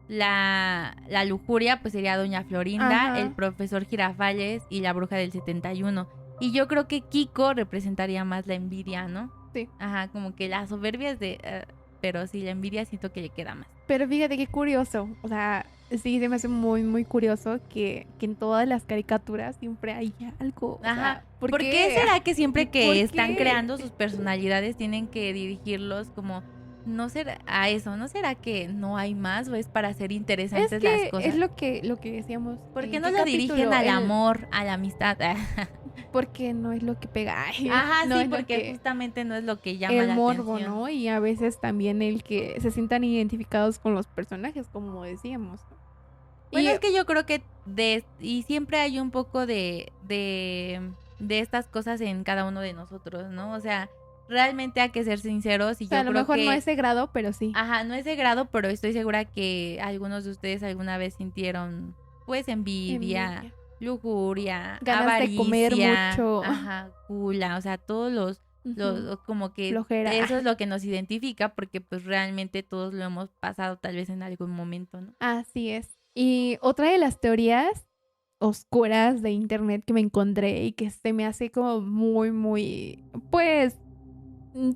la lujuria, pues sería Doña Florinda, Ajá. el profesor Girafales y la bruja del 71. Y yo creo que Kiko representaría más la envidia, ¿no? Sí. Ajá, como que la soberbia es de... pero sí, la envidia siento que le queda más. Pero fíjate qué curioso. O sea, sí, se me hace muy, muy curioso que en todas las caricaturas siempre hay algo. Ajá. O sea, ¿Por qué será que siempre que están qué? creando sus personalidades tienen que dirigirlos como... ¿No será a eso? ¿No será que no hay más o es para hacer interesantes Es que las cosas? es lo que decíamos. ¿Por qué ¿en no qué lo dirigen capítulo? al amor, a la amistad? Porque no es lo que pega. Ajá, no sí, es lo porque que- justamente no es lo que llama el la morbo, atención. ¿no? Y a veces también el que se sientan identificados con los personajes, como decíamos. Bueno, Y- es que yo creo que y siempre hay un poco de estas cosas en cada uno de nosotros, ¿no? O sea, realmente hay que ser sinceros y o sea, yo a lo creo mejor que... no ese grado, pero sí. Ajá, no es de grado, pero estoy segura que algunos de ustedes alguna vez sintieron, pues, envidia. Lujuria, Ganas avaricia, de comer mucho. ajá, gula, o sea, todos los como que Flojera. eso es lo que nos identifica porque pues realmente todos lo hemos pasado tal vez en algún momento, ¿no? Así es. Y otra de las teorías oscuras de internet que me encontré y que se me hace como muy, muy, pues,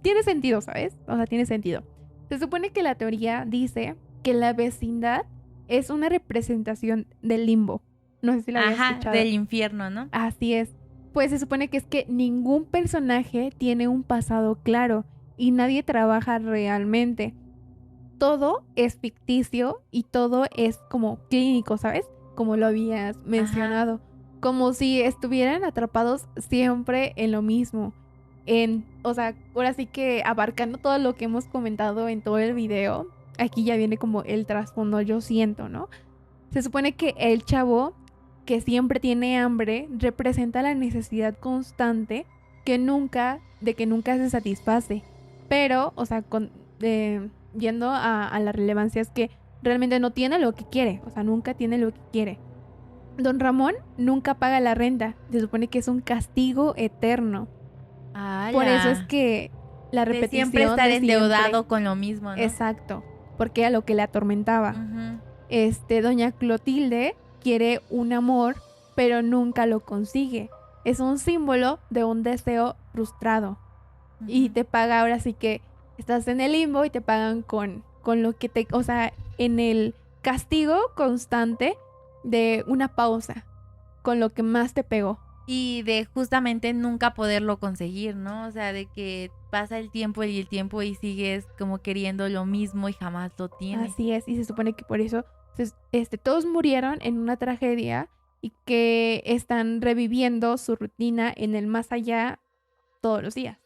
tiene sentido, ¿sabes? O sea, tiene sentido. Se supone que la teoría dice que la vecindad es una representación del limbo. No sé si la habías escuchado. Del infierno, ¿no? Así es. Pues se supone que es que ningún personaje tiene un pasado claro y nadie trabaja realmente. Todo es ficticio y todo es como clínico, ¿sabes? Como lo habías mencionado. Como si estuvieran atrapados siempre en lo mismo. O sea, ahora sí que abarcando todo lo que hemos comentado en todo el video, aquí ya viene como el trasfondo, yo siento, ¿no? Se supone que el chavo que siempre tiene hambre, representa la necesidad constante de que nunca se satisface. Pero, o sea, yendo a la relevancia es que realmente no tiene lo que quiere, o sea, nunca tiene lo que quiere. Don Ramón nunca paga la renta, se supone que es un castigo eterno. ¡Hala! Por eso es que la De repetición siempre estar de siempre- endeudado con lo mismo, ¿no? Exacto, porque era lo que le atormentaba. Ujú. Doña Clotilde quiere un amor, pero nunca lo consigue. Es un símbolo de un deseo frustrado. Y Ujú. te paga, ahora sí que estás en el limbo y te pagan con lo que o sea, en el castigo constante de una pausa, con lo que más te pegó. Y de justamente nunca poderlo conseguir, ¿no? O sea, de que pasa el tiempo y sigues como queriendo lo mismo y jamás lo tienes. Así es, y se supone que por eso todos murieron en una tragedia y que están reviviendo su rutina en el más allá todos los días.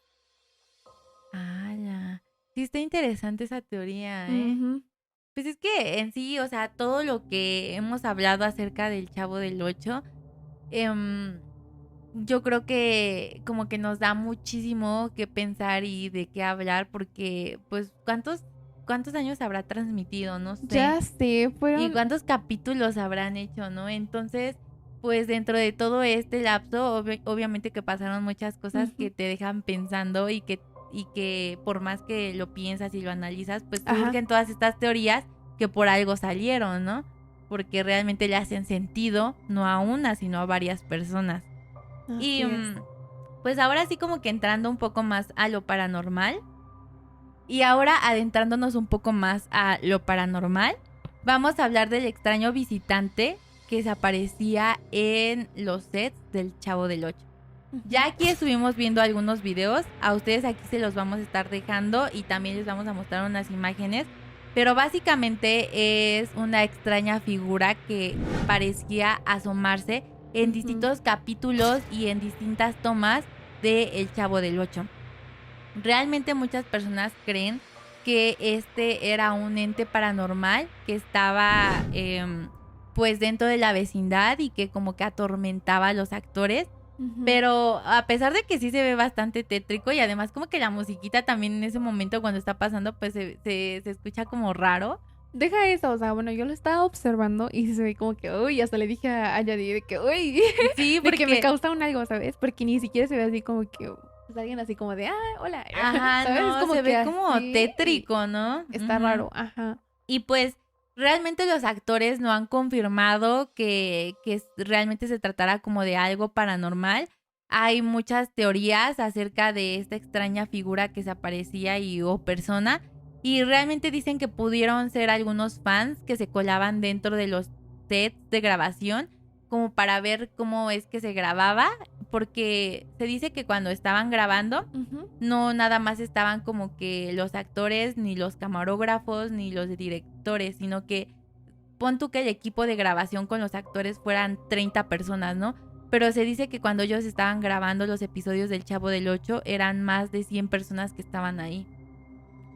¡Hala! Sí, está interesante esa teoría, ¿eh? Ujú. Pues es que en sí, o sea, todo lo que hemos hablado acerca del Chavo del Ocho, yo creo que como que nos da muchísimo que pensar y de qué hablar porque, pues, ¿cuántos años habrá transmitido? No sé. Ya sé, ¿Y fueron... cuántos capítulos habrán hecho, no? Entonces, pues dentro de todo este lapso, obviamente que pasaron muchas cosas que Ujú. te dejan pensando y que por más que lo piensas y lo analizas, pues Ajá. surgen todas estas teorías que por algo salieron, ¿no? Porque realmente le hacen sentido no a una, sino a varias personas. Así Y es. pues ahora sí como que entrando un poco más a lo paranormal y ahora adentrándonos un poco más a lo paranormal, vamos a hablar del extraño visitante que se aparecía en los sets del Chavo del Ocho. Ujú. Ya aquí estuvimos viendo algunos videos, a ustedes aquí se los vamos a estar dejando y también les vamos a mostrar unas imágenes, pero básicamente es una extraña figura que parecía asomarse en Ujú. distintos capítulos y en distintas tomas de El Chavo del Ocho. Realmente muchas personas creen que este era un ente paranormal que estaba pues dentro de la vecindad y que como que atormentaba a los actores. Ujú. Pero a pesar de que sí se ve bastante tétrico y además como que la musiquita también en ese momento cuando está pasando pues se escucha como raro. Deja eso, o sea, bueno, yo lo estaba observando y se ve como que, uy, hasta le dije a Yadi de que, uy, Sí, de que me porque... causa un algo, ¿sabes? Porque ni siquiera se ve así como que, pues, alguien así como de, hola, Ajá, ¿sabes? Es no, como se que ve como así y tétrico, ¿no? está Ujú. raro, ajá. Y pues realmente los actores no han confirmado que realmente se tratara como de algo paranormal. Hay muchas teorías acerca de esta extraña figura que se aparecía o persona. Y realmente dicen que pudieron ser algunos fans que se colaban dentro de los sets de grabación como para ver cómo es que se grababa. Porque se dice que cuando estaban grabando Ujú. no nada más estaban como que los actores, ni los camarógrafos, ni los directores, sino que pon tú que el equipo de grabación con los actores fueran 30 personas, ¿no? Pero se dice que cuando ellos estaban grabando los episodios del Chavo del Ocho eran más de 100 personas que estaban ahí.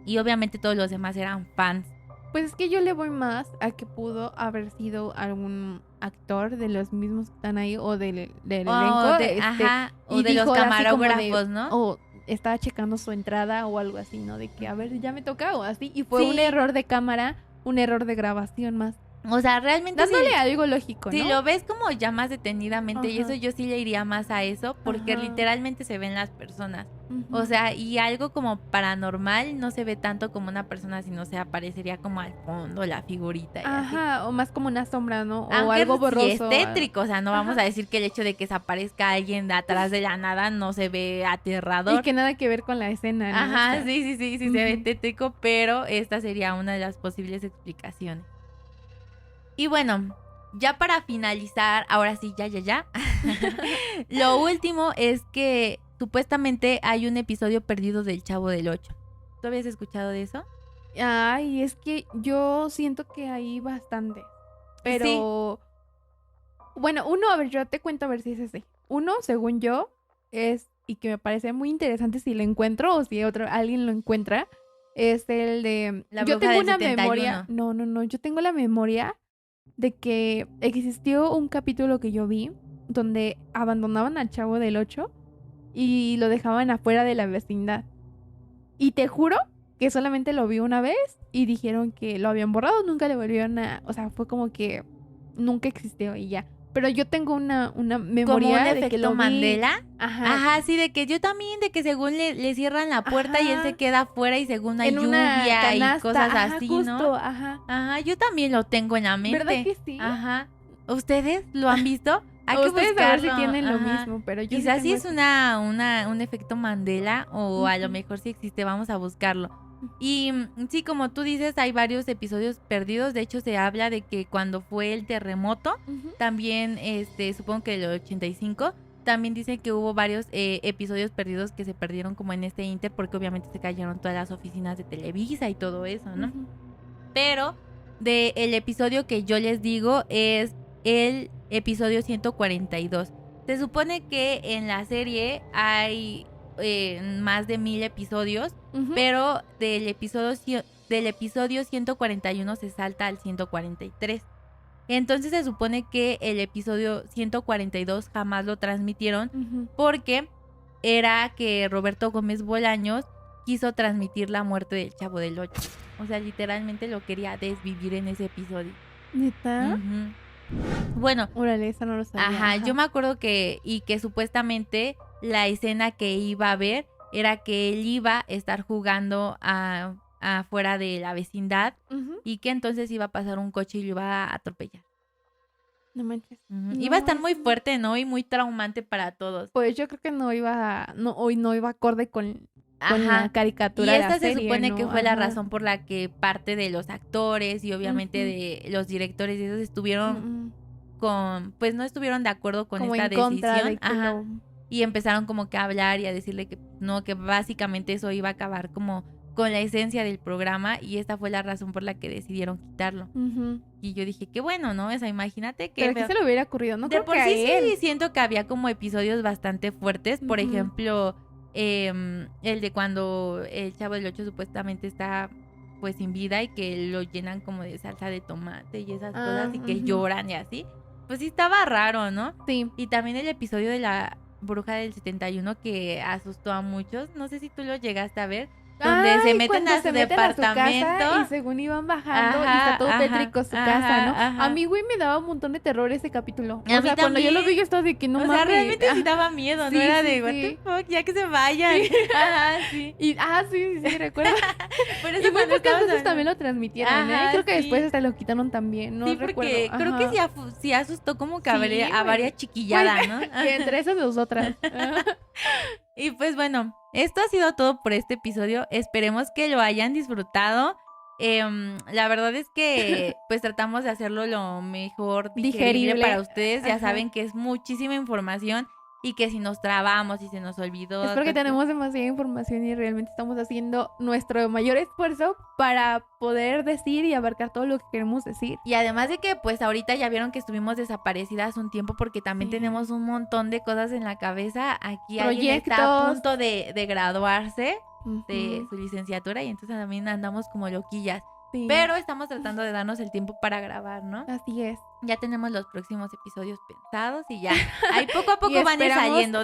Y obviamente todos los demás eran fans. Pues es que yo le voy más a que pudo haber sido algún actor de los mismos que están ahí o del elenco, O y de los dijo así como de, camarógrafos, ¿no? o estaba checando su entrada o algo así, ¿no? De que, a ver, ya me toca o así, y fue un Sí. error de cámara, un error de grabación más. O sea, realmente Dándole algo lógico, si ¿no? lo ves como ya más detenidamente y Ajá. eso yo sí le iría más a eso porque Ajá. literalmente se ven las personas. Ujú. O sea, y algo como paranormal no se ve tanto como una persona, sino se aparecería como al fondo la figurita y así. Ajá, o más como una sombra, ¿no? O Aunque algo borroso. sí es tétrico, o sea, no vamos Ajá. a decir que el hecho de que se aparezca alguien de atrás de la nada no se ve aterrador. Y que nada que ver con la escena, ¿no? Ajá, O sea, sí se ve ujú. tétrico, pero esta sería una de las posibles explicaciones. Y bueno, ya para finalizar, ahora sí, ya. Lo último es que supuestamente hay un episodio perdido del Chavo del Ocho. ¿Tú habías escuchado de eso? Ay, es que yo siento que hay bastante. Pero, bueno, uno, a ver, yo te cuento a ver si es ese. Uno, según yo, es, y que me parece muy interesante si lo encuentro o si alguien lo encuentra, es el de... La yo bruja tengo del una 71. memoria... No, yo tengo la memoria de que existió un capítulo que yo vi donde abandonaban al Chavo del 8 y lo dejaban afuera de la vecindad. Y te juro que solamente lo vi una vez y dijeron que lo habían borrado, nunca le volvieron a... O sea, fue como que nunca existió y ya. Pero yo tengo una Como memoria un de que efecto lo vi. Mandela. Ajá. Ajá, sí, de que yo también, de que según le cierran la puerta y él se Ajá. queda afuera y según hay En una lluvia y canasta. cosas Ajá, así, justo. ¿no? Ajá. Ajá, yo también lo tengo en la mente. ¿Verdad que sí? Ajá. ¿Ustedes lo han visto? Hay que Ustedes a ver si buscarlo. tienen lo Ajá. mismo, pero yo Quizás sí sí es tengo un efecto Mandela o a lo Ujú. mejor sí existe, vamos a buscarlo. Y sí, como tú dices, hay varios episodios perdidos. De hecho, se habla de que cuando fue el terremoto, Ujú. también, supongo que el 85, también dice que hubo varios episodios perdidos que se perdieron como en este inter, porque obviamente se cayeron todas las oficinas de Televisa y todo eso, ¿no? Ujú. Pero el episodio que yo les digo es el episodio 142. Se supone que en la serie hay más de 1000 episodios, Ujú. pero del episodio 141 se salta al 143. Entonces se supone que el episodio 142 jamás lo transmitieron Ujú. porque era que Roberto Gómez Bolaños quiso transmitir la muerte del Chavo del 8. O sea, literalmente lo quería desvivir en ese episodio. ¿Neta? Bueno, Órale, eso no lo sabía. ajá, yo me acuerdo que supuestamente la escena que iba a ver era que él iba a estar jugando afuera de la vecindad Ujú. y que entonces iba a pasar un coche y lo iba a atropellar. No manches. Iba a estar muy eso- fuerte, ¿no? Y muy traumante para todos. Pues yo creo que hoy no iba acorde con la Ajá. caricatura Y de la esta se serie, supone ¿no? que fue la Ajá. razón por la que parte de los actores y obviamente Ujú. de los directores y esos estuvieron pues no estuvieron de acuerdo con Como esta en contra decisión. de que Ajá. lo... Y empezaron como que a hablar y a decirle que no, que básicamente eso iba a acabar como con la esencia del programa y esta fue la razón por la que decidieron quitarlo. Ujú. Y yo dije, qué bueno, ¿no? O sea, imagínate que... Pero que se le hubiera ocurrido, no de creo por que a sí él. sí siento que había como episodios bastante fuertes. Por Ujú. ejemplo, el de cuando el Chavo del 8 supuestamente está pues sin vida y que lo llenan como de salsa de tomate y esas cosas y que Ujú. lloran y así. Pues sí estaba raro, ¿no? Sí. Y también el episodio de la bruja del 71 que asustó a muchos. No sé si tú lo llegaste a ver. Donde se meten cuando a su se meten a su departamento. casa y según iban bajando y Ajá, está todo ajá, tétrico su ajá, casa, ¿no? ajá. A mí, güey, me daba un montón de terror ese capítulo. A O mí sea, cuando yo lo también. vi, yo estaba de que no O mames. sea, realmente sí Ajá. daba miedo, Sí, ¿no? Era sí, de, what sí. the fuck, ya que se vayan. Sí. Ajá, sí. Y, sí, recuerdo. Por Y eso muy cuando pocas estabas veces también lo transmitieron, Ajá, ¿eh? Creo que sí. después hasta lo quitaron también, no sí, recuerdo. porque creo que Ajá. sí asustó como que Sí, a güey. varias chiquilladas, Pues, ¿no? y entre esas nosotras. Ajá. Y pues bueno, esto ha sido todo por este episodio. Esperemos que lo hayan disfrutado. La verdad es que pues tratamos de hacerlo lo mejor digerible Digerible. para ustedes. Ya Ajá. saben que es muchísima información y que si nos trabamos y se nos olvidó. Es porque tenemos demasiada información y realmente estamos haciendo nuestro mayor esfuerzo para poder decir y abarcar todo lo que queremos decir. Y además de que pues ahorita ya vieron que estuvimos desaparecidas un tiempo porque también Sí. tenemos un montón de cosas en la cabeza. Aquí alguien está a Proyectos. punto de graduarse de Ujú. su licenciatura y entonces también andamos como loquillas. Sí. Pero estamos tratando de darnos el tiempo para grabar, ¿no? Así es. Ya tenemos los próximos episodios pensados y ya. Ahí poco a poco Y van a ir esperamos saliendo.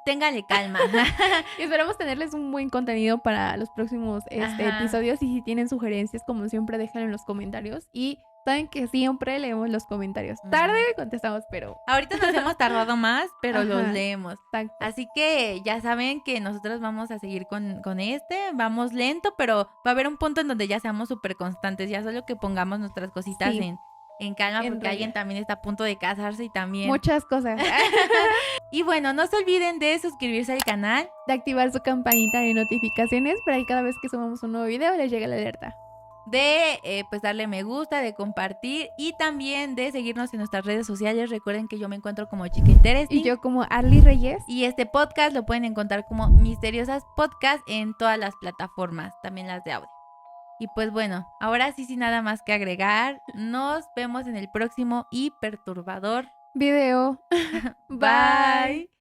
Ténganle calma. Y esperamos tenerles un buen contenido para los próximos Ajá. episodios. Y si tienen sugerencias, como siempre, déjenlo en los comentarios. Y saben que siempre leemos los comentarios. Tarde contestamos, pero... Ahorita nos hemos tardado más, pero Ajá. los leemos. Exacto. Así que ya saben que nosotros vamos a seguir con vamos lento, pero va a haber un punto en donde ya seamos súper constantes, ya solo que pongamos nuestras cositas Sí. en calma, En porque alguien regla. también está a punto de casarse y también... Muchas cosas. Y bueno, no se olviden de suscribirse al canal. De activar su campanita de notificaciones para que cada vez que subamos un nuevo video les llegue la alerta. De pues darle me gusta, de compartir y también de seguirnos en nuestras redes sociales. Recuerden que yo me encuentro como Chica Interesting. Y yo como Arly Reyes. Y este podcast lo pueden encontrar como Misteriosas Podcast en todas las plataformas, también las de audio. Y pues bueno, ahora sí sin nada más que agregar, nos vemos en el próximo y perturbador Video. Bye.